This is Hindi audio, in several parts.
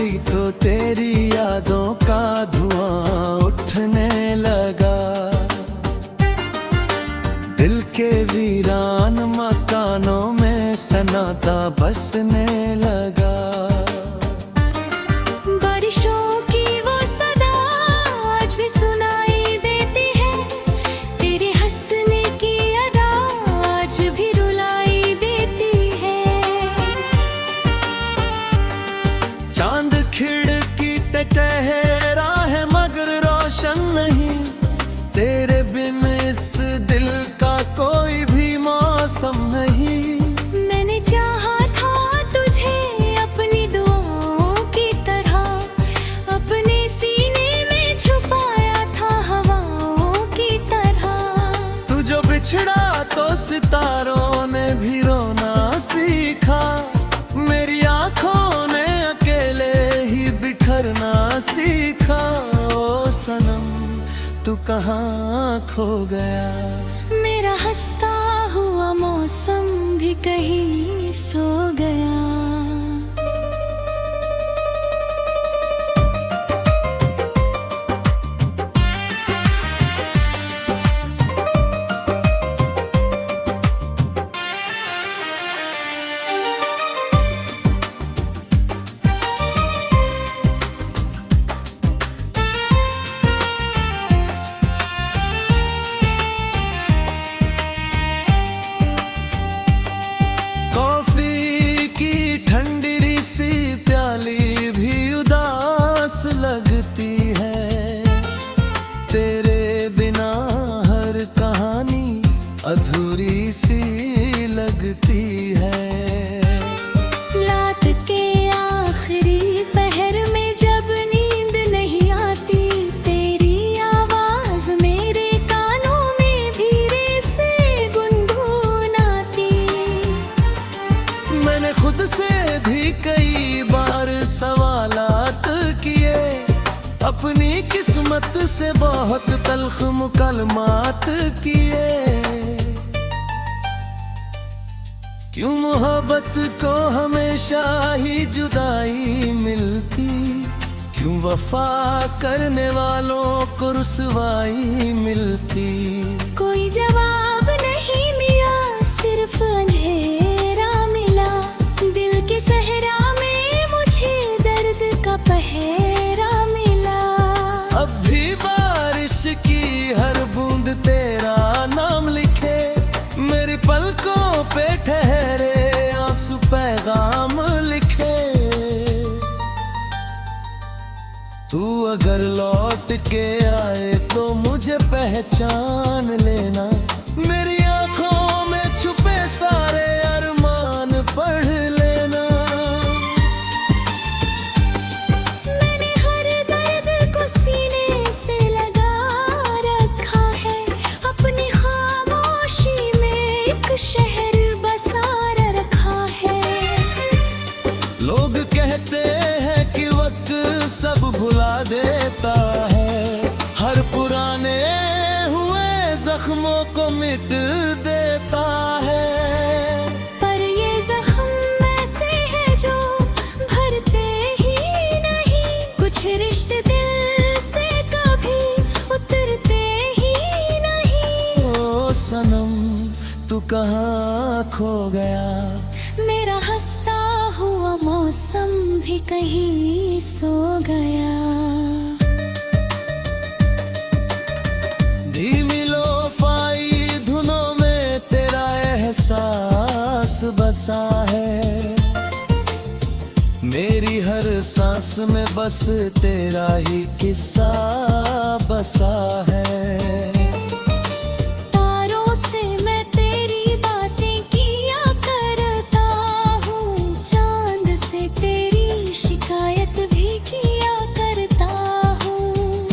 बोली तो तेरी यादों का धुआं उठने लगा। दिल के वीरान मकानों में सन्नाटा बसने लगा। बारिशों की वो सदा आज भी सुनाई देती है, तेरे हंसने की अदा आज भी रुलाई देती है। चांद खिड़की ते ठहरा है मगर रोशन नहीं, तेरे बिन इस दिल का कोई भी मौसम नहीं। मैंने चाहा था तुझे अपनी दुआओं की तरह, अपने सीने में छुपाया था हवाओं की तरह। तू जो बिछड़ा तो सितारों ने भी रोना सीखा, मेरी आंखों ने अकेले ही बिखरना सीखा। ओ सनम तू कहाँ खो गया? मेरा हंसता हुआ मौसम भी कहीं सो गया। लगती है तेरे बिना हर कहानी अधूरी सी लगती है। रात के आखिरी पहर में जब नींद नहीं आती, तेरी आवाज मेरे कानों में धीरे से गुनगुनाती। मैंने खुद से भी कई बार सवालात किए, अपनी किस्मत से बहुत तल्ख मुकलमात किए। क्यों मोहब्बत को हमेशा ही जुदाई मिलती, क्यों वफा करने वालों को रुसवाई मिलती। कोई जवाब नहीं मिला, सिर्फ अंधेरा मिला। दिल के सहरा में मुझे दर्द का पहरा मिला। अब भी बारिश की हर बूंद तेरा नाम लिखे, मेरी पलकों पे ठहरे आंसू पैगाम लिखे। तू अगर लौट के आए तो मुझे पहचान लेना, मेरी आंखों में छुपे सारे अरमान पढ़ लेना। मैंने हर दर्द को सीने से लगा रखा है, अपनी खामोशी में एक शहर बसा रखा है। लोग कहते हैं कि वक्त सब भुला देता है, हर पुराने हुए जख्मों को मिट देता है। पर ये जख्म ऐसे हैं जो भरते ही नहीं, कुछ रिश्ते दिल से कभी उतरते ही नहीं। ओ सनम तू कहाँ खो गया? मेरा हंसता हुआ मौसम भी कहीं सो गया। धीमी लोफाई धुनों में तेरा एहसास बसा है, मेरी हर सांस में बस तेरा ही किस्सा बसा है। तारों से मैं तेरी बातें किया करता हूँ, चांद से तेरी शिकायत भी किया करता हूँ।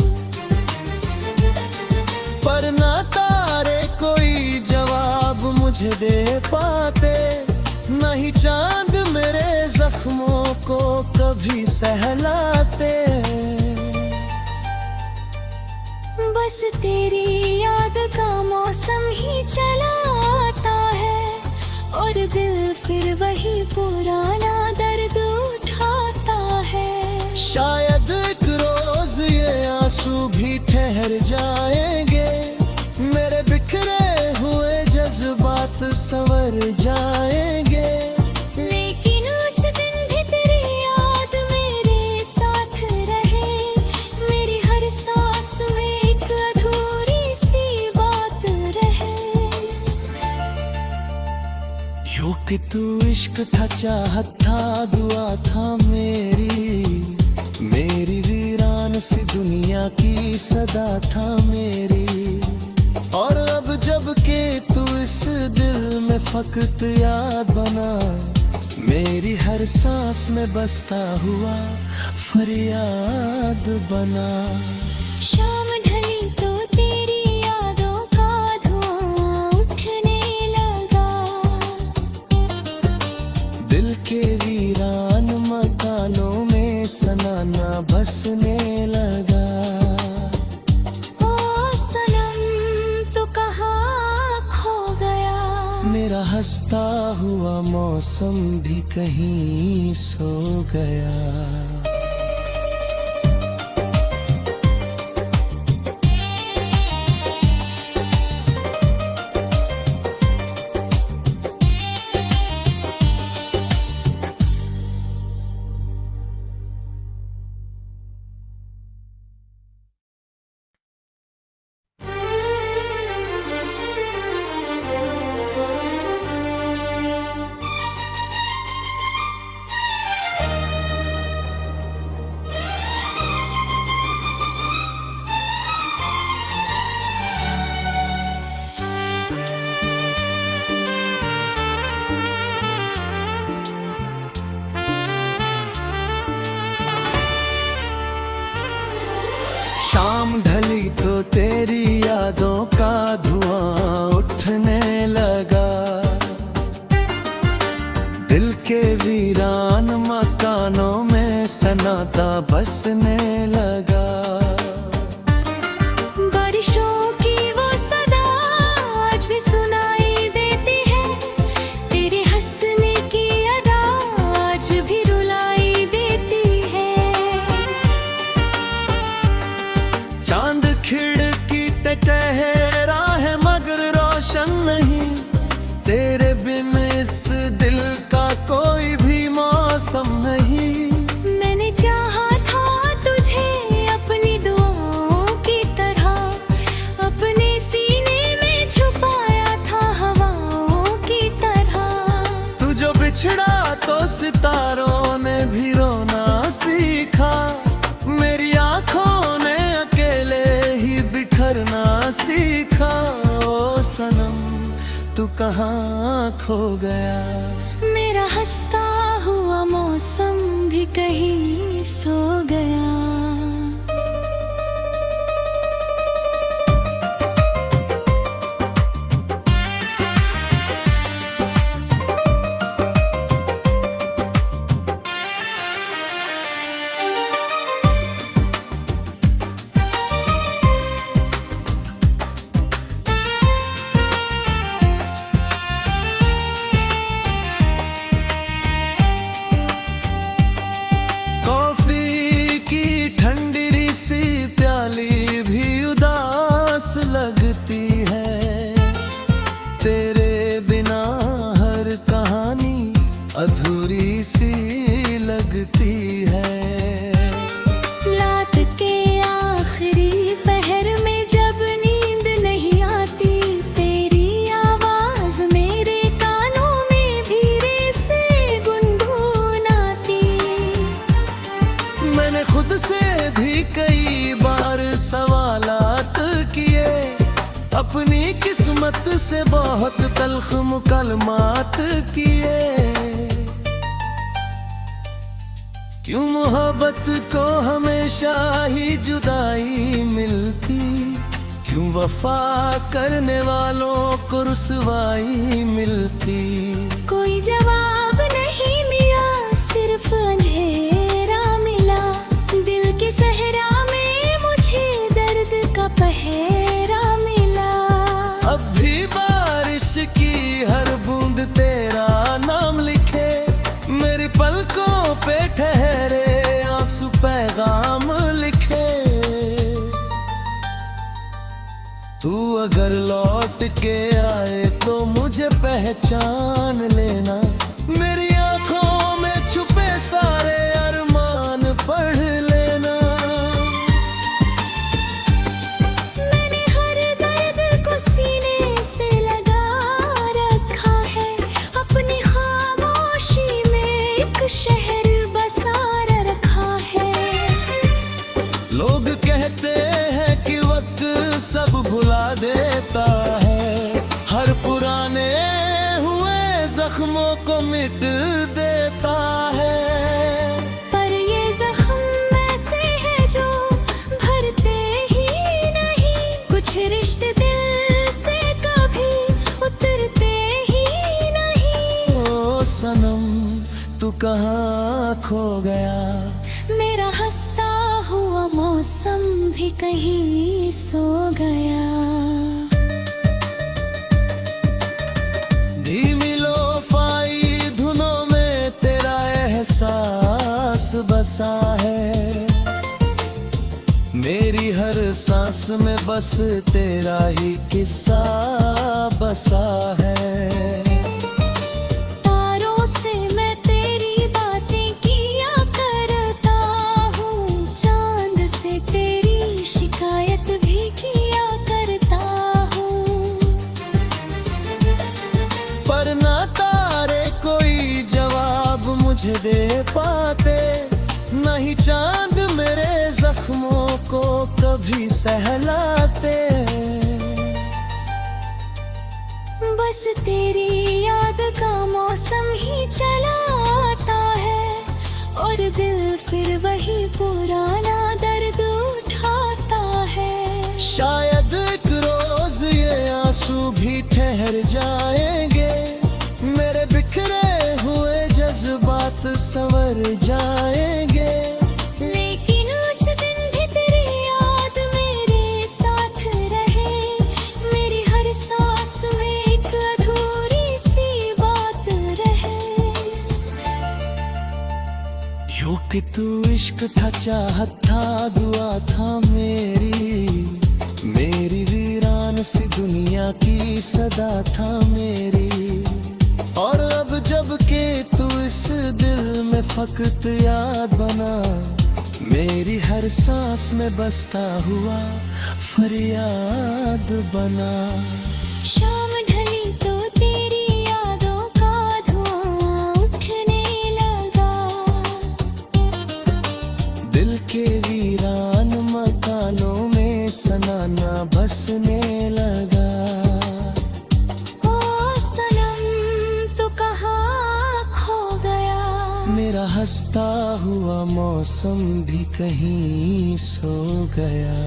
पर ना तारे कोई जवाब मुझे दे पाते, नहीं चांद मेरे जख्मों को कभी सहलाते। बस तेरी याद का मौसम ही चला आता है, और दिल फिर वही पुराना दर्द उठाता है। इश्क था, चाहत था, दुआ था मेरी वीरान सी दुनिया की सदा था मेरी। और अब जब के तू इस दिल में फकत याद बना, मेरी हर सांस में बसता हुआ फरियाद बना। शाम ढली तो तेरी यादों का धुआं उठने लगा, दिल के वीरान मकानों में सनाना बसने लगा। ओ सनम तू कहाँ खो गया, मेरा हंसता हुआ मौसम भी कहीं सो गया। शाम ढली तो तेरी यादों का धुआं उठने लगा, दिल के वीरान मकानों में सन्नाटा बसने लगा। बारिशों की वो सदा आज भी सुनाई देती है, तेरे हंसने की अदा आज भी रुलाई देती है। चांद खिड़की ते ठहरा है मगर रोशन नहीं, तेरे बिन इस दिल का कोई भी मौसम नहीं। मैंने चाहा था तुझे अपनी दुआओं की तरह, अपने सीने में छुपाया था हवाओं की तरह। तू जो बिछड़ा तो सितारों ने भी रोना सीखा, मेरी आंखों ने अकेले ही बिखरना सीखा। ओ सनम तू कहाँ खो गया, मेरा हंसता हुआ मौसम भी कहीं सो गया। कॉफी की ठंडी सी प्याली भी उदास लगती है, तेरे बिना हर कहानी अधूरी सी लगती है। रात के आखिरी पहर में जब नींद नहीं आती, तेरी आवाज मेरे कानों में धीरे से गुनगुनाती। मैंने खुद से भी कई बार सवालात किए, अपनी किस्मत से बहुत तल्ख मुकलमात किए। क्यों मोहब्बत को हमेशा ही जुदाई मिलती, क्यों वफा करने वालों को रुसवाई मिलती। कोई जवाब नहीं मिला, सिर्फ अंधेरा मिला, दिल के सहरा में मुझे दर्द का पहरा मिला। अब भी बारिश की हर बूंद तेरा नाम लिखे, मेरी पलकों पे ठहरे आंसू पैगाम लिखे। तू अगर लौट के आए तो मुझे पहचान लेना, मेरी आंखों में छुपे सारे अरमान पढ़ लेना। मैंने हर दर्द को सीने से लगा रखा है, अपनी खामोश लोग कहते हैं कि वक्त सब भुला देता है, हर पुराने हुए जख्मों को मिट देता है। पर ये जख्म ऐसे हैं जो भरते ही नहीं, कुछ रिश्ते दिल से कभी उतरते ही नहीं। ओ सनम तू कहाँ खो गया, मेरा हंसता हुआ मौसम भी कहीं सो गया। धीमी लोफाई धुनों में तेरा एहसास बसा है, मेरी हर सांस में बस तेरा ही किस्सा बसा है। तारों से मैं तेरी बातें किया करता हूँ, चांद से तेरी शिकायत भी किया करता हूँ। पर ना तारे कोई जवाब मुझे दे पाते, नहीं चांद मेरे जख्मों को कभी सहलाते। बस तेरी याद का मौसम ही चला आता है, और दिल फिर वही पुराना दर्द उठाता है। शायद एक रोज ये आंसू भी ठहर जाएंगे, मेरे बिखरे हुए जज्बात संवर जाएंगे। लेकिन उस दिन भी तेरी याद मेरे साथ रहे, मेरी हर सांस में एक अधूरी सी बात रहे। यूं कि तू इश्क था, चाहत था, दुआ था मेरी वीरान सी दुनिया की सदा था मेरी। और अब जब के तू इस दिल में फकत याद बना, मेरी हर सांस में बसता हुआ फरियाद बना। शाम ढली तो तेरी यादों का धुआं उठने लगा, दिल के वीरान मकानों में सनाना बसने लगा। ओ सनम तू कहाँ खो गया, मेरा हंसता हुआ मौसम भी कहीं सो गया।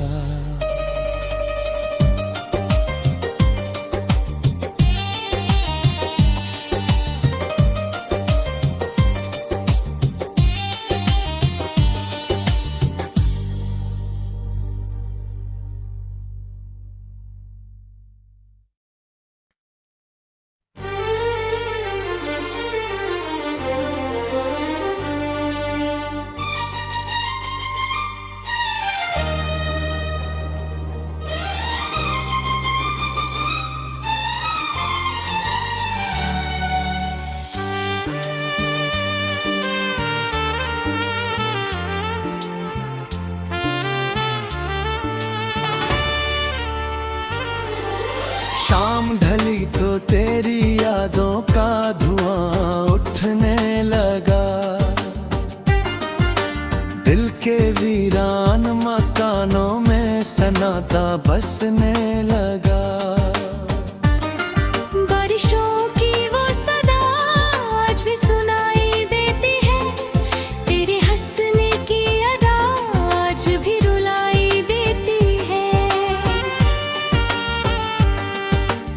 शाम ढली तो तेरी यादों का धुआं उठने लगा, दिल के वीरान मकानों में सन्नाटा बसने लगा। बारिशों की वो सदा आज भी सुनाई देती है, तेरे हंसने की अदा आज भी रुलाई देती है।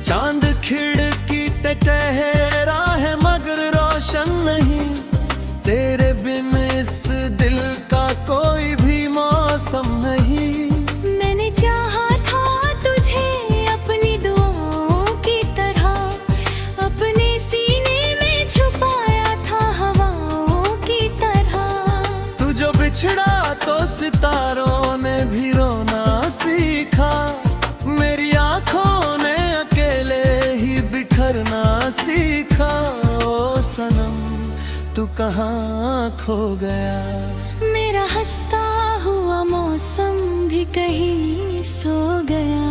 चांद खिड़की ते ठहरा है मगर रोशन नहीं, तेरे बिन इस दिल का कोई भी मौसम नहीं। मैंने चाहा था तुझे अपनी दुआओं की तरह, अपने सीने में छुपाया था हवाओं की तरह। तू जो बिछड़ा तो सितारों ने भी रोना सीखा, मेरी आंखों ने अकेले ही बिखरना सीखा। ओ सनम तू कहाँ खो गया, मेरा हंसता हुआ मौसम भी कहीं सो गया।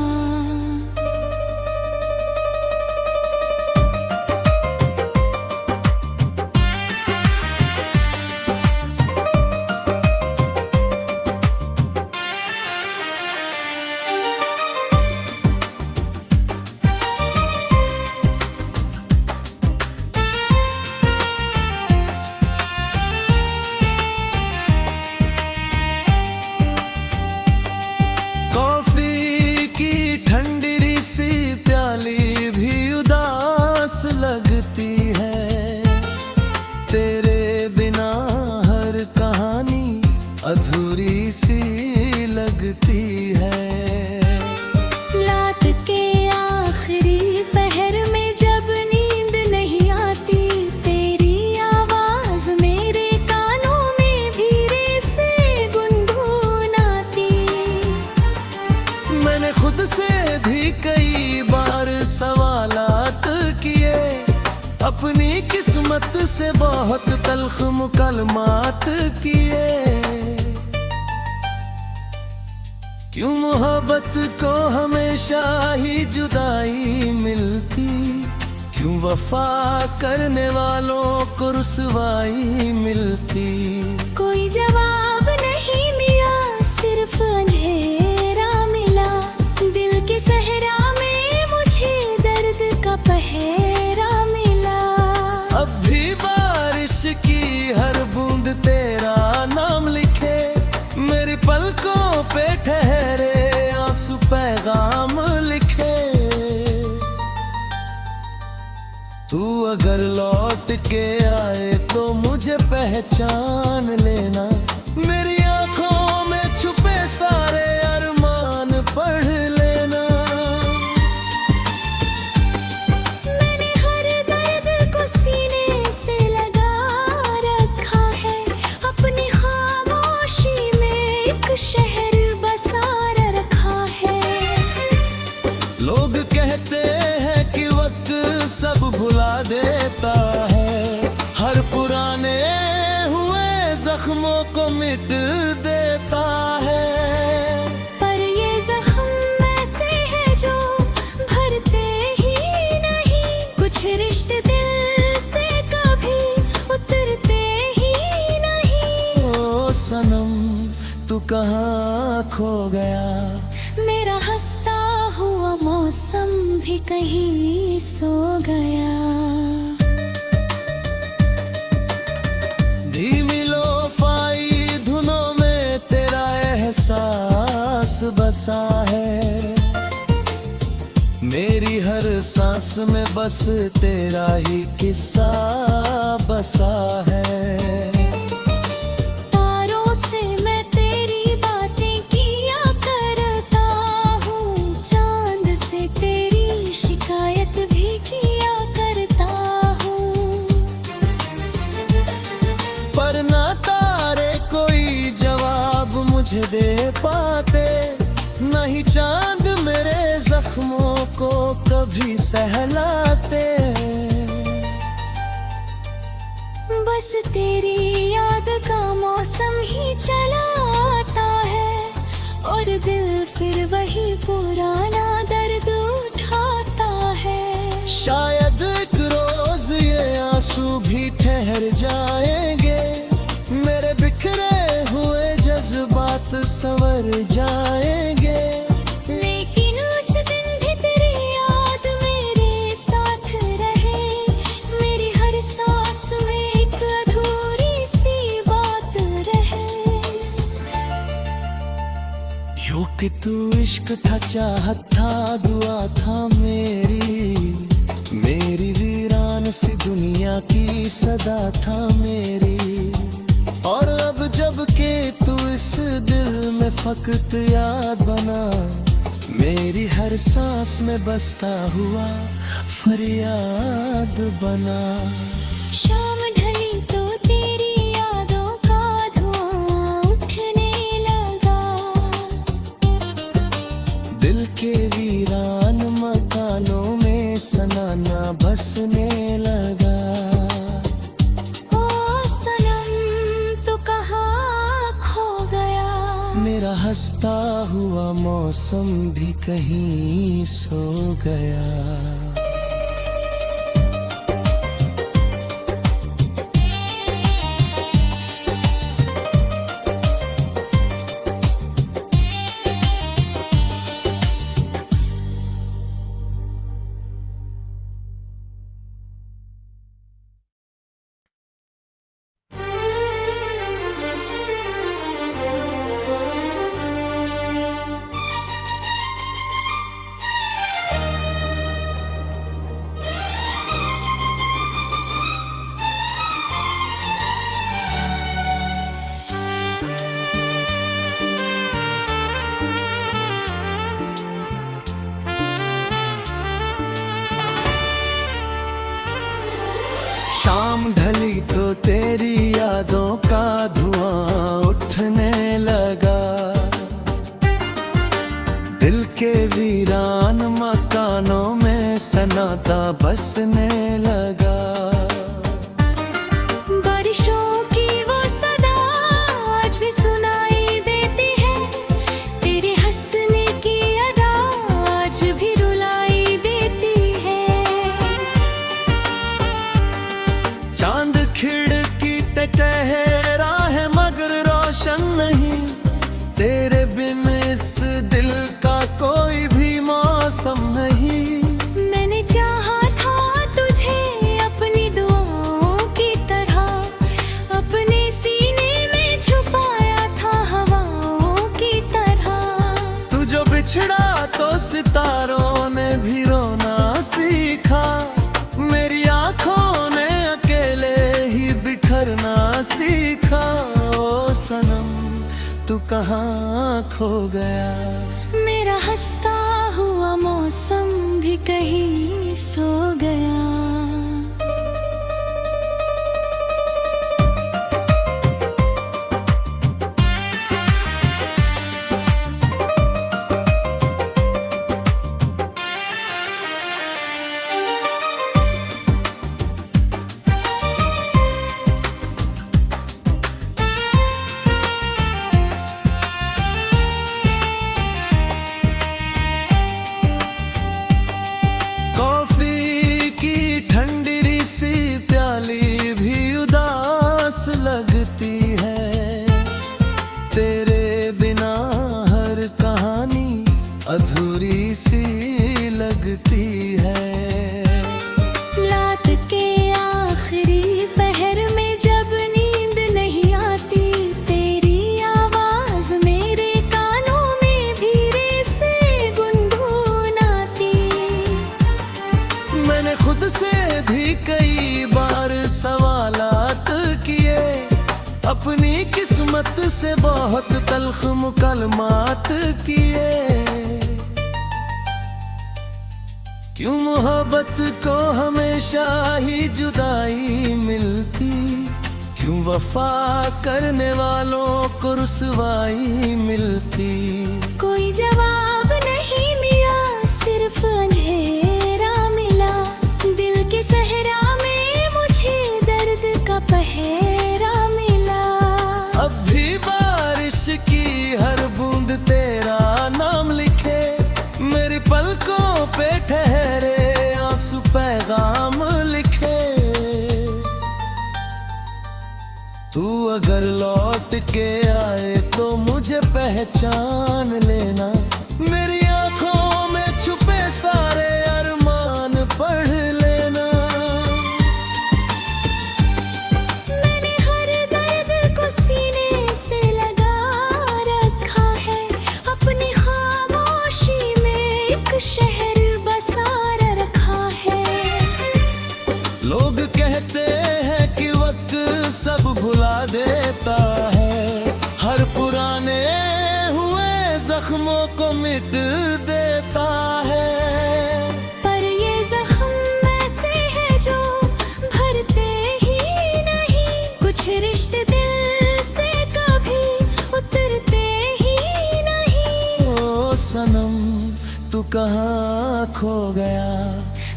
अधूरी सी लगती है। रात के आखिरी पहर में जब नींद नहीं आती, तेरी आवाज मेरे कानों में धीरे से गुनगुनाती। मैंने खुद से भी कई बार सवालात किए, अपनी किस्मत से बहुत तल्ख मुकलमात किए। क्यों मोहब्बत को हमेशा ही जुदाई मिलती, क्यों वफा करने वालों को रुसवाई मिलती। कोई जवाब नहीं मिला, सिर्फ अंधेरा मिला। दिल के सहरा में मुझे दर्द का पहरा मिला। अब भी बारिश की हर बूंद तेरा नाम लिखे, मेरी पलकों पे ठहरे आंसू पैगाम लिखे। तू अगर लौट के आए तो मुझे पहचान लेना, मेरी आंखों में छुपे सारे अरमान पढ़ लेना। मैंने हर दर्द को सीने से लगा रखा है, अपनी खामोशी में एक शहर बसा रखा है। लोग कहते हैं कि वक्त सब भुला देता है, हर पुराने हुए जख्मों को मिट देता है। पर ये जख्म ऐसे हैं जो भरते ही नहीं, कुछ रिश्ते दिल से कभी उतरते ही नहीं। ओ सनम तू कहाँ खो गया, मेरा हंसता हुआ मौसम भी कहीं सो गया। धीमी लोफाई धुनों में तेरा एहसास बसा है, मेरी हर सांस में बस तेरा ही किस्सा बसा है। तारों से मैं तेरी बातें किया करता हूँ, चांद से तेरी शिकायत भी किया करता हूँ। पर ना तारे कोई जवाब मुझे दे पाते, नहीं चांद मेरे जख्मों को कभी सहलाते। बस तेरी याद का मौसम ही चला आता है, और दिल फिर वही पुराना दर्द उठाता है। शायद एक रोज ये आंसू भी ठहर जाएंगे, मेरे बिखरे हुए जज्बात संवर जाएंगे। लेकिन उस दिन भी तेरी याद मेरे साथ रहे, मेरी हर सांस में एक अधूरी सी बात रहे। यूं कि तू इश्क था, चाहत था, दुआ था मेरी वीरान सी दुनिया की सदा था मेरी। और अब जब के तू इस दिल में फकत याद बना, मेरी हर सांस में बसता हुआ फरियाद बना। शाम ढली तो तेरी यादों का धुआं उठने लगा, दिल के वीरान मकानों में सनाना बसने लगा। ओ सनम तू कहाँ खो गया, मेरा हंसता हुआ मौसम भी कहीं सो गया। लगा। दिल के वीरान मकानों में सन्नाटा बसने लगा। बारिशों की वो सदा आज भी सुनाई देती है, तेरे हंसने की अदा आज भी रुलाई देती है। चांद खिड़की ते ठहरा है मगर रोशन नहीं, तेरे बिन इस दिल का कोई भी मौसम नहीं। मैंने चाहा था तुझे अपनी दुआओं की तरह, अपने सीने में छुपाया था हवाओं की तरह। तू जो बिछड़ा तो सितारों ने भी रोना सीखा, मेरी आंखों ने अकेले ही बिखरना सीखा। ओ सनम तू कहाँ खो गया, मेरा हंसता हुआ मौसम भी कहीं सो गया। कॉफी की ठंडी सी प्याली भी उदास लगती है, तेरे बिना हर कहानी अधूरी सी लगती है। रात के आखिरी पहर में जब नींद नहीं आती, तेरी आवाज मेरे कानों में धीरे से गुनगुनाती। मैंने खुद से भी कई बार सवालात किए, अपनी किस्मत से बहुत तल्ख मुकलमात किए। क्यों मोहब्बत को हमेशा ही जुदाई मिलती, क्यों वफा करने वालों को रुसवाई मिलती। कोई जवाब नहीं मिला, सिर्फ अंधेरा मिला। दिल के सहरा में मुझे दर्द का पहरा मिला। अब भी बारिश की हर बूंद तेरा नाम लिखे, मेरी पलकों पे ठहरे आंसू पैगाम लिखे। तू अगर लौट के आए तो मुझे पहचान लेना, मेरी आंखों में छुपे सारे अरमान पढ़ लेना। मैंने हर दर्द को सीने से लगा रखा है, अपनी खामोशी में एक शहर बसा रखा है। लोग कहते हैं कि वक्त सब भुला देता है, हर पुराने हुए जख्मों को मिट देता है। पर ये जख्म ऐसे हैं जो भरते ही नहीं, कुछ रिश्ते दिल से कभी उतरते ही नहीं। ओ सनम तू कहाँ खो गया,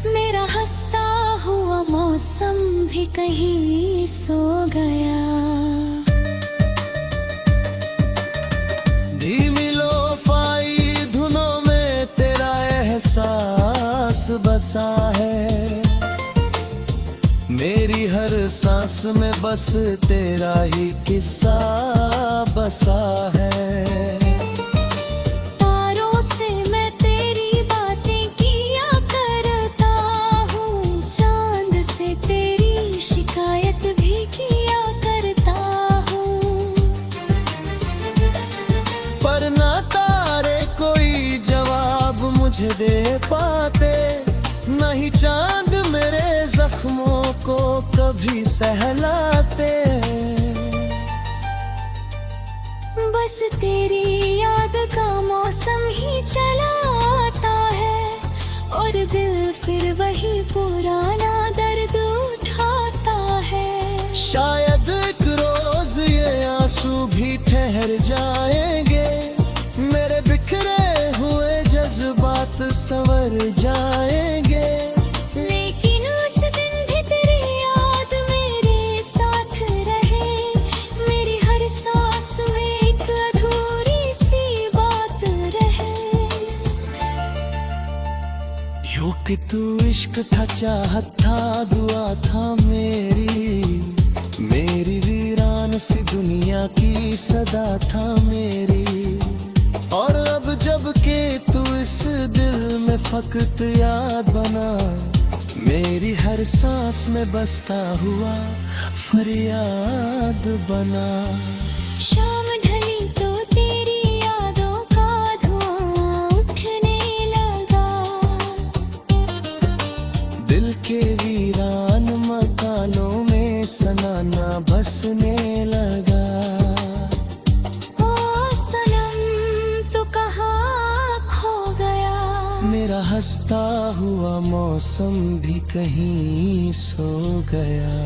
मेरा हंसता हुआ मौसम भी कहीं सो गया। धीमी लोफाई धुनों में तेरा एहसास बसा है, मेरी हर सांस में बस तेरा ही किस्सा बसा है। तारों से मैं तेरी बातें किया करता हूँ, चांद से तेरी शिकायत भी किया करता हूँ। पर ना तारे कोई जवाब मुझे दे पाते, नहीं चांद मेरे जख्मों को कभी सहलाते। बस तेरी याद का मौसम ही चला आता है, और दिल फिर वही पुराना दर्द उठाता है। शायद एक रोज ये आंसू भी ठहर ठहर जाएंगे, मेरे बिखरे हुए जज्बात संवर जाएंगे। लेकिन उस दिन भी तेरी याद मेरे साथ रहे, मेरी हर सांस में एक अधूरी सी बात रहे। यूं कि तू इश्क था, चाहत था, दुआ था मेरी वीरान सी दुनिया की सदा था मेरी। और अब जब के तू इस दिल में फकत याद बना, मेरी हर सांस में बसता हुआ फरियाद बना। शाम ढली तो तेरी यादों का धुआं उठने लगा, दिल के वीरान मकानों में सनाना बसने लगा। ओ सनम तू कहाँ खो गया, मेरा हंसता हुआ मौसम भी कहीं सो गया।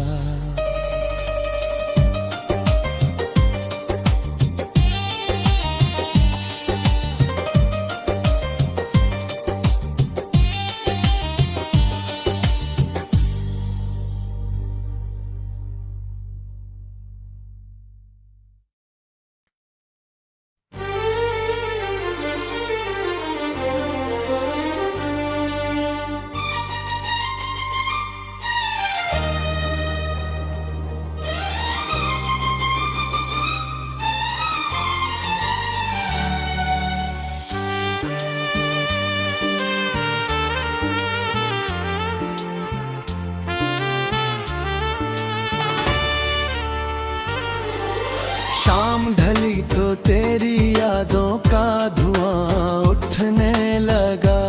शाम ढली तो तेरी यादों का धुआं उठने लगा,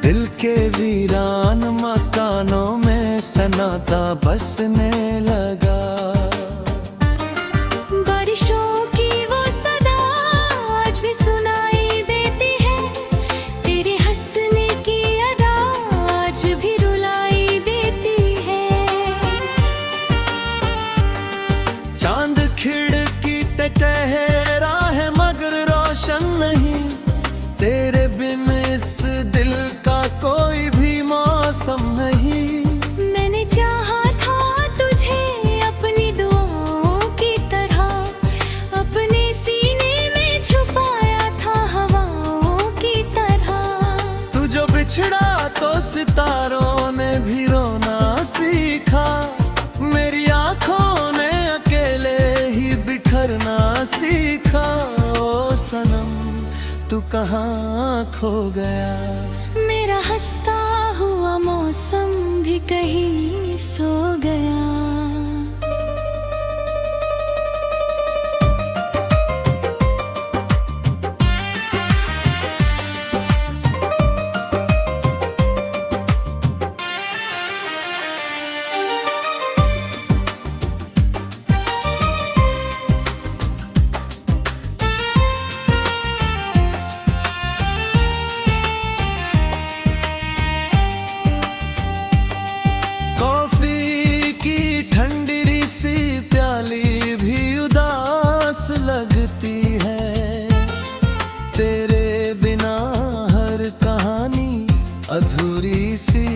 दिल के वीरान मकानों में सन्नाटा बसने लगा। बारिशों की वो सदा आज भी सुनाई देती है, तेरे हंसने की अदा आज भी रुलाई देती है। चांद खिड़की ते ठहरा है मगर रोशन नहीं, तेरे बिन इस दिल का कोई भी मौसम नहीं। मैंने चाहा था तुझे अपनी दुआओं की तरह, अपने सीने में छुपाया था हवाओं की तरह। तू जो बिछड़ा तो सितारों ने भी रोना सीखा, मेरी आंखों ने अकेले ही बिखरना सीखा। ओ सनम तू कहाँ खो गया, मेरा हंसता हुआ मौसम भी कहीं सो गया। कॉफी की ठंडी सी प्याली भी उदास लगती है, तेरे बिना हर कहानी अधूरी सी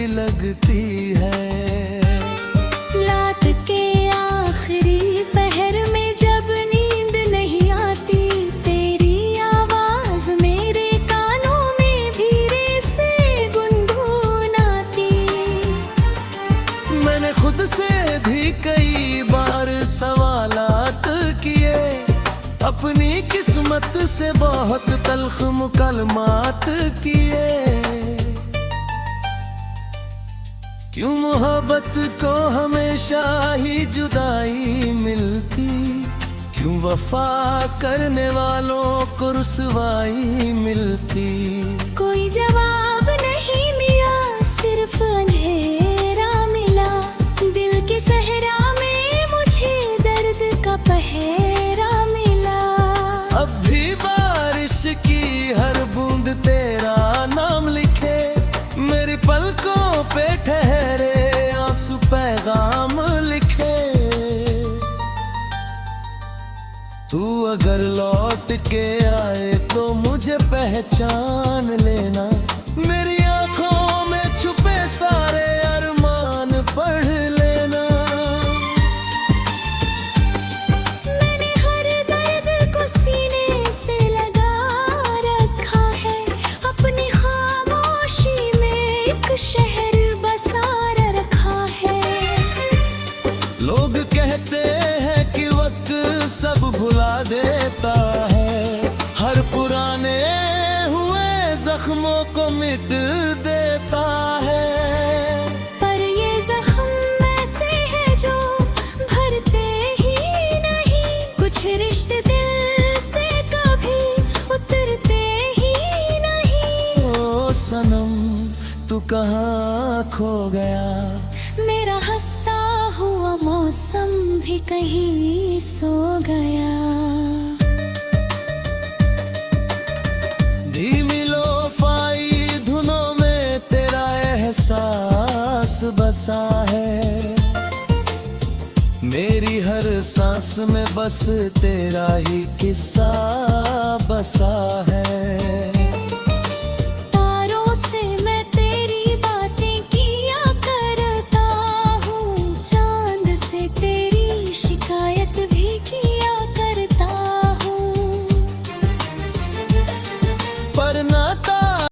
लगती है। रात के आखिरी पहर में जब नींद नहीं आती, तेरी आवाज मेरे कानों में धीरे से गुनगुनाती। मैंने खुद से भी कई बार सवालात किए, अपनी किस्मत से बहुत तल्ख मुकलमात किए। क्यों मोहब्बत को हमेशा ही जुदाई मिलती, क्यों वफा करने वालों को रुसवाई मिलती। कोई जवाब नहीं मिला, सिर्फ अंधेरा मिला, दिल के सहरा में मुझे दर्द का पहरा मिला। अब भी बारिश की हर बूंद तेरा नाम लिखे, मेरी पलकों पे ठहरे आंसू पैगाम लिखे। तू अगर लौट के आए तो मुझे पहचान लेना, मेरी आंखों में छुपे सारे अरमान पढ़ लेना। मैंने हर दर्द को सीने से लगा रखा है, अपनी खामोशी में एक शहर बसा रखा है। लोग कहते हैं कि वक्त सब भुला देता है, हर पुराने हुए जख्मों को मिट देता है। पर ये जख्म ऐसे हैं जो भरते ही नहीं, कुछ रिश्ते दिल से कभी उतरते ही नहीं। ओ सनम तू कहाँ खो गया, मेरा हंसता हुआ मौसम भी कहीं सो गया। धीमी लोफाई धुनों में तेरा एहसास बसा है, मेरी हर सांस में बस तेरा ही किस्सा बसा है।